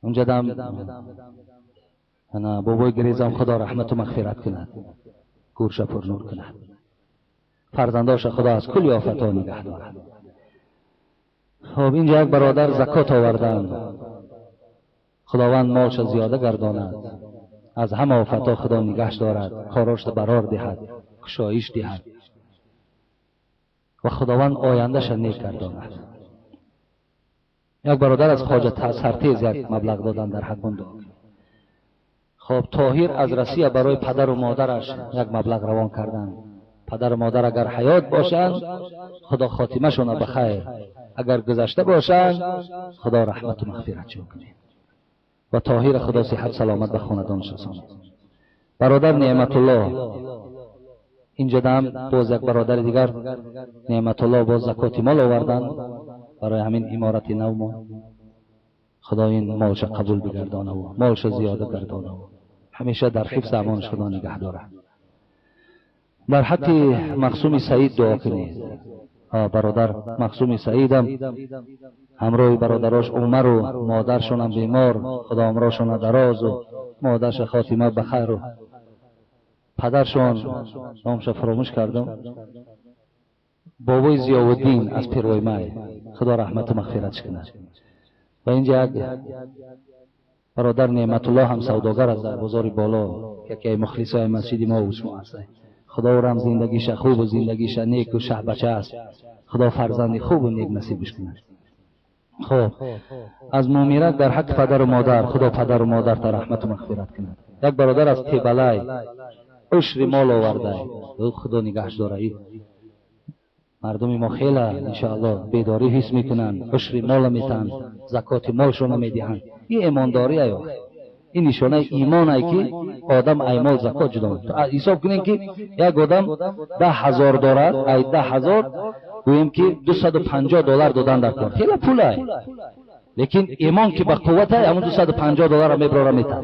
[SPEAKER 1] اونجا دم انا بابای گریز هم خدا رحمت و مغفرت کند، گورش پر نور کند، فرزنداش خدا از کلی آفت ها نگه دارد. خب اینجا یک برادر زکات آوردند، خداوند مالش زیاده گرداند، از همه آفت خدا نگهش دارد، کاراش برار دهد، کشایش دهد و خداوند آیندهش نیک گرداند. یک برادر از خواجه سرتیز یک مبلغ دادن در حق بنده. خب طاهر از روسیه برای پدر و مادرش یک مبلغ روان کردند. پدر و مادر اگر حیات باشند خدا خاتمه شون بخیر، اگر گذشته باشند خدا رحمت و مغفرت شون کنه و طاهر خدا صحت سلامت به خاندانش رساند. برادر نعمت الله اینجا دم باز یک برادر دیگر نعمت الله باز زکات مال آوردن برای همین امارت نو ما. خدا این مالش قبول بگردانه و مالش زیاده گردانه و همیشه در حفظ امانش خدا نگه داره. در حق مقسوم سعید دعا کنید. برادر مقسوم سعیدم همراه برادراش عمر و مادرشون هم بیمار، خدا عمرشون دراز و مادرش خاتمه بخیر و پدرشون نامش فراموش کردم، بابای ضیاءالدین از پیروی مای خدا رحمت و مغفرتش کنه. و اینجا یک برادر نعمت الله هم سوداگر از در بازار بالا که مخلصای مسجد ما و شما هست. خدا او هم زندگیش خوب و زندگیش نیک و شه بچه است. خدا فرزند خوب و نیک نصیبش کنه. خب از مومیرک در حق پدر و مادر خدا پدر و مادر تا رحمت و مغفرت کنه. یک برادر از تیبلای عشر مال آورده، خدا نگهش داره. مردم ما خیلی انشاءالله بیداری حس میکنن، عشر مال میتن، زکات مالشون میدهن. این ایمانداری است، این نشانه ایمان است که آدم ایمال زکات جدا میکنه. حساب کنین که یک آدم 10,000 دارد، ای 10,000 گوییم که $250 دادن در کار، خیلی پول است. لیکن ایمان که به قوت است، همون $250 میبره میتن.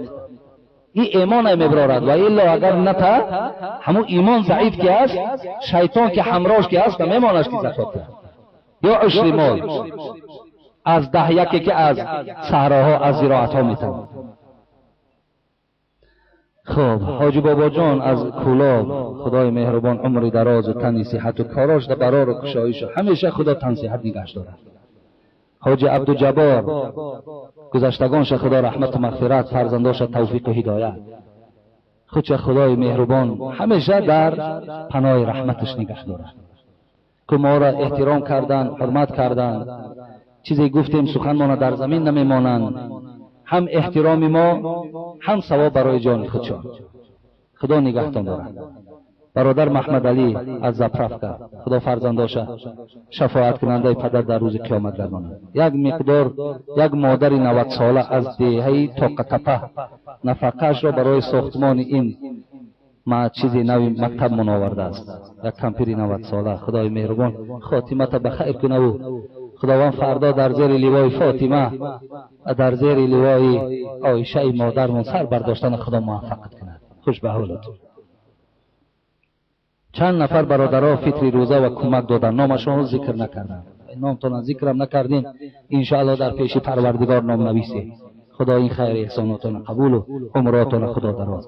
[SPEAKER 1] این ایمان میبرد و الا اگر نتا همون ایمان ضعیف که است، شیطان که همراهش که است میمانش که زکات ده یا عشر مال از 10 که از صحراها از زراعت ها میتن. خب حاجی بابا جان از کولاب، خدای مهربان عمر دراز و تن صحت و کاراش در برار و کشایش همیشه خدا تن صحت نگهش داره. حاجی عبدالجبار گذشتگانش خدا رحمت و مغفرت، فرزنداش توفیق و هدایت، خودش خدای مهربان همیشه در پناه رحمتش نگه داره که ما را احترام کردن، حرمت کردن، چیزی گفتیم سخن ما در زمین نمیمانند، هم احترام ما هم ثواب برای جان خودشان. خدا نگهتان دارد. برادر محمد علی از زپرفکا، خدا فرزنداش شفاعت کننده پدر در روز قیامت گرداند. یک مقدار یک مادر 90 ساله از دهه تاقتپه نفقه‌اش را برای ساختمان این چیزی نوی مکتب منآورده است. یک کمپیر 90 ساله، خدای مهربان خاتمت بخیر کنه و خداوند فردا در زیر لوای فاطمه و در زیر لوای عایشه مادرمون سر برداشتن خدا موفقت کنه. خوش به حالتون. چند نفر برادرها فطری روزه و کمک دادن، نامشون رو ذکر نکردن. نامتون ذکرم نکردین، انشاءالله در پیش پروردگار نام نویسه. خدا این خیر احساناتون قبول و عمراتون خدا دراز.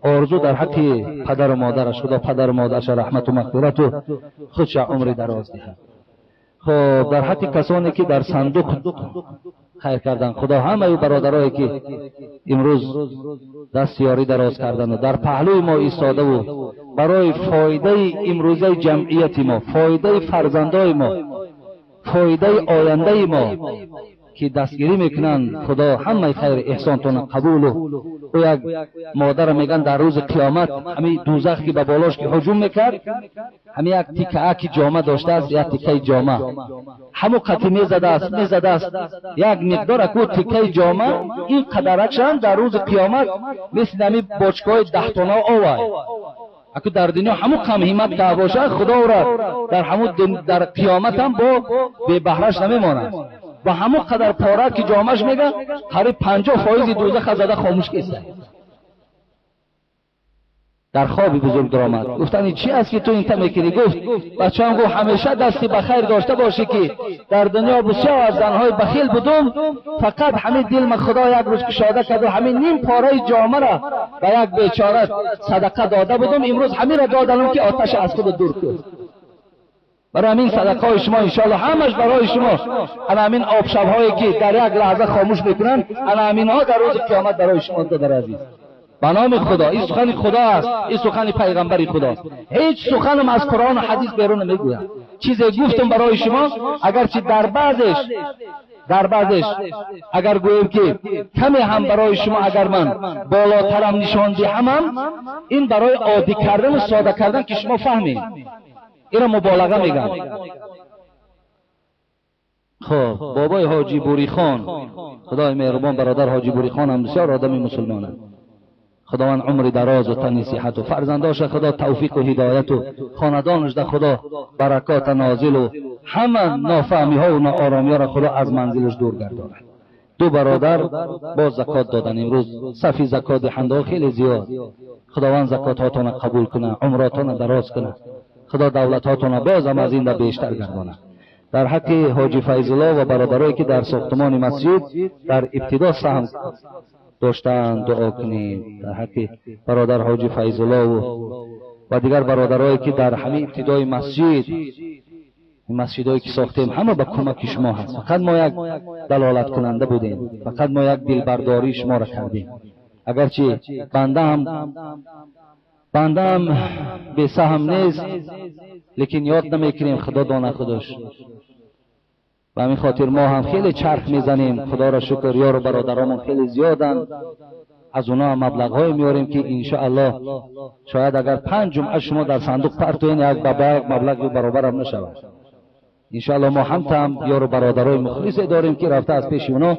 [SPEAKER 1] آرزو در حق پدر و مادرش، خدا پدر و مادرش رحمت و مغفرت و خودش عمر دراز دهد. خب در حق کسانی که در صندوق خیر کردن، خدا همه برادرایی که امروز دستیاری دراز کردن و در پهلوی ما ایستاده و برای فایده امروزه جمعیت ما، فایده فرزندای ما، فایده آینده ما که دستگیری میکنن، خدا همه خیر احسانتون قبول و یک مادر میگن در روز قیامت همین دوزخ که به بالاش که هجوم میکرد، همین یک تیکه که جامه داشته است، یک تیکه جامه همو قطعی میزده است، یک مقدار اکو تیکه جامه این قدرکشان در روز قیامت مثل همین باچکای 10 تانه آوای اکو در دنیا همو کم همت که باشه، خدا را در همو در قیامت هم با به بهرش نمیماند و همو قدر پاره که جامش میگه قریب 50% دوزخ زده خاموش کیسته. در خوابی بزرگ درآمد گفتن چی است که تو این میکنی؟ گفت بچه‌ام گفت همیشه دستی بخیر داشته باشی که در دنیا بسیار از زنهای بخیل بودم، فقط همین دل من خدا یک روز کشاده کرد و همین نیم پاره جامه را به یک بیچاره صدقه داده بودم، امروز همین را دادم که آتش از خود دور کرد. برای همین صدقه های شما انشاءالله همش برای شما، همین آب شب‌هایی که در یک لحظه خاموش میکنن، همین ها در روز قیامت برای شما در عزیز. به نام خدا، این سخن خدا است، این سخن پیغمبر خدا. هیچ سخنم از قرآن و حدیث بیرون نمیگویم. چیزی گفتم برای شما، اگرچه در بعضش اگر گویم که کمی هم برای شما اگر من بالاترم نشان دهم، این برای عادی کردن و ساده کردن که شما فهمید. اینا مبالغه میگن. خب بابای حاجی بوری خان، خدای مهربان برادر حاجی بوری خان هم بسیار آدم مسلمانه، خداوند عمر دراز و تن صحت و فرزنداش خدا توفیق و هدایت و خاندانش ده خدا برکات نازل و همه نافهمی ها و ناآرامی ها را خدا از منزلش دور گرداند. 2 برادر با زکات دادن، امروز صفی زکات دهنده خیلی زیاد. خداوند زکاتاتون قبول کنه، عمراتون دراز کنه، خدا دولتاتون باز هم از این ده بیشتر گردانه. در حق حاجی فیض الله و برادرایی که در ساختمان مسجد در ابتدا سهم داشتن دعا کنید. در حق برادر حاجی فیض الله و دیگر برادرایی که در همین ابتدای مسجدایی که ساختیم همه به کمک شما هست. فقط ما یک دلالت کننده بودیم، فقط ما یک دلبرداری شما را کردیم. اگرچه بنده هم به سهم نیست، لیکن یاد نمیکنیم، خدا دانه خودش. و همین خاطر ما هم خیلی چرخ میزنیم. خدا را شکر یار و برادرامون خیلی زیادن، از اونا هم مبلغ‌های میاریم که انشاءالله شاید اگر 5 جمعه شما در صندوق پرتوین یک مبلغ برابر هم نشود. انشاءالله ما هم یار و برادرای مخلص داریم که رفته از پیش اونا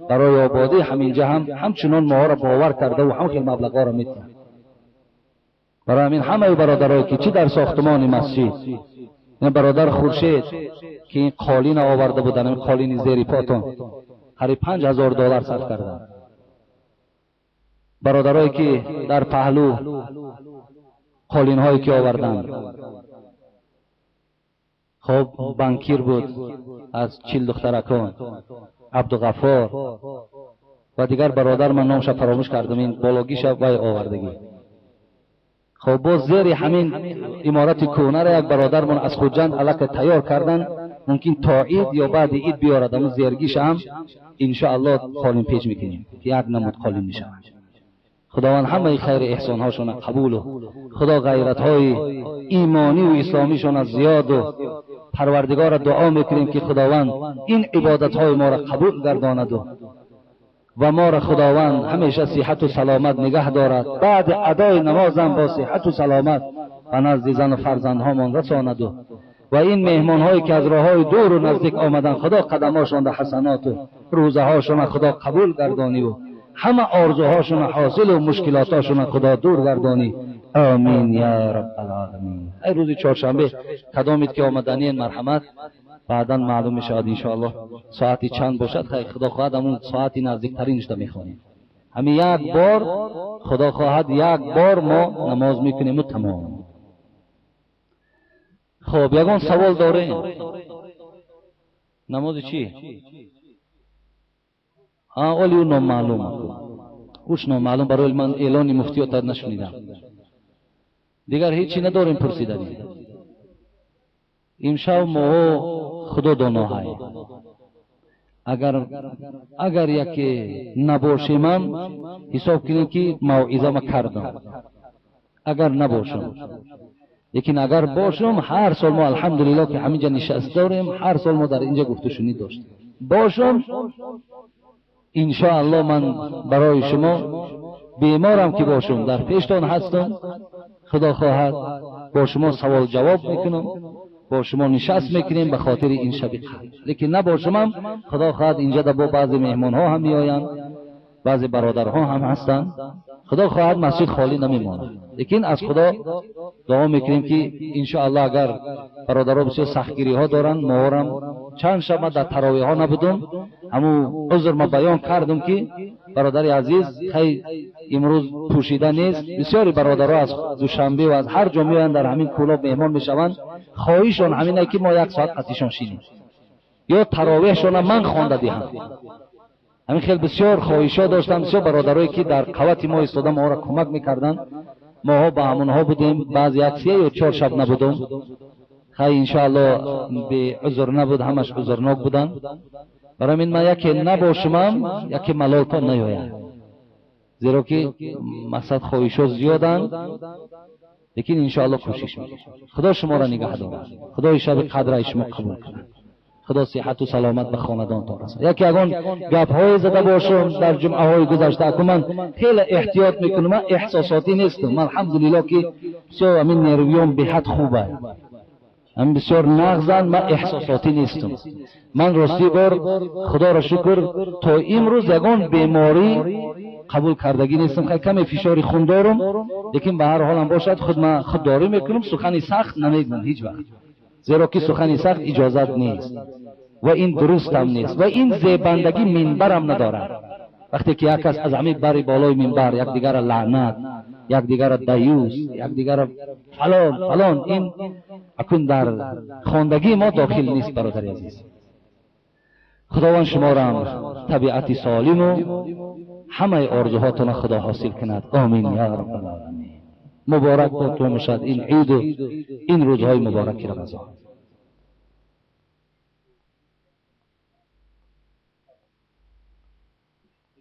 [SPEAKER 1] برای آبادی همینجا همچنان ما را باور کرده و هم خیلی مبلغ‌ها را میدن. برای همین همه برادرایی که چی در ساختمان مسجد، این برادر خورشید که این قالین آورده بودن، این قالین زیر پاتون قریب $5000 صرف کردن. برادرایی که در پهلو قالین هایی که آوردن، خب بانکیر بود از 40 دخترکان، عبدالغفار و دیگر برادر من نامش فراموش کردم، این بالاگیش وای آوردگی. خب باز زیر همین امارت کهنه را یک برادر من از خودجان الک تیار کردن، ممکن تا عید یا بعد عید بیارد، اما زیرگیش هم ان شاء الله قالین پیچ میکنیم که یک نمود قالین میشه. خداوند همه خیر احسان هاشون قبول و خدا غیرت های ایمانی و اسلامیشون از زیاد و پروردگار دعا میکنیم که خداوند این عبادت های ما را قبول گرداند و ما را خداوند همیشه صحت و سلامت نگه دارد، بعد ادای نماز هم با صحت و سلامت و نزد زن و فرزندهامان رساند و این مهمان هایی که از راه های دور و نزدیک آمدن خدا قدماشون در حسنات و روزه هاشون خدا قبول گردانی و همه آرزوهاشون حاصل و مشکلاتاشون خدا دور گردانی. آمین یا رب العالمین. ای روز چهارشنبه کدامید که آمدنی این مرحمت بعدا معلوم میشد ان شاء الله ساعتی چند باشد، خیر خدا خواهد همون ساعتی نزدیکترینش را میخوانیم. همین یک بار خدا خواهد یک بار ما نماز میکنیم و تمام. خب یگان سوال داره، نماز چی؟ ولی اون نامعلوم، اوش نامعلوم، برای من اعلان مفتیات نشنیدم. دیگر هیچی نداریم پرسیدنی. امشب ما خدا دانا های، اگر یکی نباشیم هم حساب کنیم که موعظه ما کردم، اگر نباشم. لیکن اگر باشم هر سال ما الحمدلله که همینجا نشست داریم، هر سال ما در اینجا گفته شنید داشتیم. باشم ان شاء الله من برای شما بیمارم که باشم در پیشتان هستم، خدا خواهد با شما سوال جواب میکنم، با شما نشست میکنیم به خاطر این شب قدر. لیکن نباشم هم خدا خواهد اینجا در با بعضی مهمان ها هم میآیند، بعضی برادرها هم هستند، خدا خواهد مسجد خالی نمیماند. لیکن از خدا دعا میکنیم که ان شاء الله اگر برادرها بسیار سختگیری ها دارن، ما چند شب در تراویح ها نبودم، همون عذر ما بیان کردم که برادر عزیز خیلی امروز پوشیده نیست. بسیاری برادرها از دوشنبه و از هر جا میآیند در همین کلاب مهمان میشوند، خواهیشون همینه که ما یک ساعت قطعشون شینیم یا تراویحشون من خوانده دهم. همین خیلی بسیار خواهشا داشتم، بسیار برادرایی که در قوت ما ایستادن ما را کمک میکردن، ما با همونها بودیم، بعضی یک 3 یا 4 شب نبودم. خیلی انشاءالله به عذر نبود، همش عذرناک بودن. برای من یکی نباشمم یکی ملال تا نیاید، زیرا که مقصد خواهشا زیادن، لیکن انشاءالله کوشش میکنم. خدا شما را نگه دارد، خدا شب قدر شما قبول کند، خدا صحت و سلامت به خاندان تا رسد. یکی اگان گپ های زده باشم در جمعه های گذشته که من خیلی احتیاط میکنم، من احساساتی نیستم، من الحمدلله که بسیار همین نرویام به حد خوبه، من بسیار نغزن، من احساساتی نیستم. من راستی بار خدا را شکر تا امروز یگان بیماری قبول کردگی نیستم. خیلی کمی فشار خون دارم، لیکن به هر حال هم باشد من خودداری میکنم، سخنی سخت نمیگم هیچ وقت، زیرا که سخنی سخت اجازت نیست و این درست هم نیست و این زیبندگی منبر هم نداره. وقتی که یک کس از عمیق بری بالای منبر یک دیگر لعنت، یک دیگر دیوس، یک دیگر فلان، این اکنون در خواندگی ما داخل نیست. برادر عزیز، خداوند شما را طبیعت سالم و همه آرزوهاتون خدا حاصل کند. آمین یا رب العالمین. مبارک باد تو مشد این عید و این روزهای مبارک رمضان.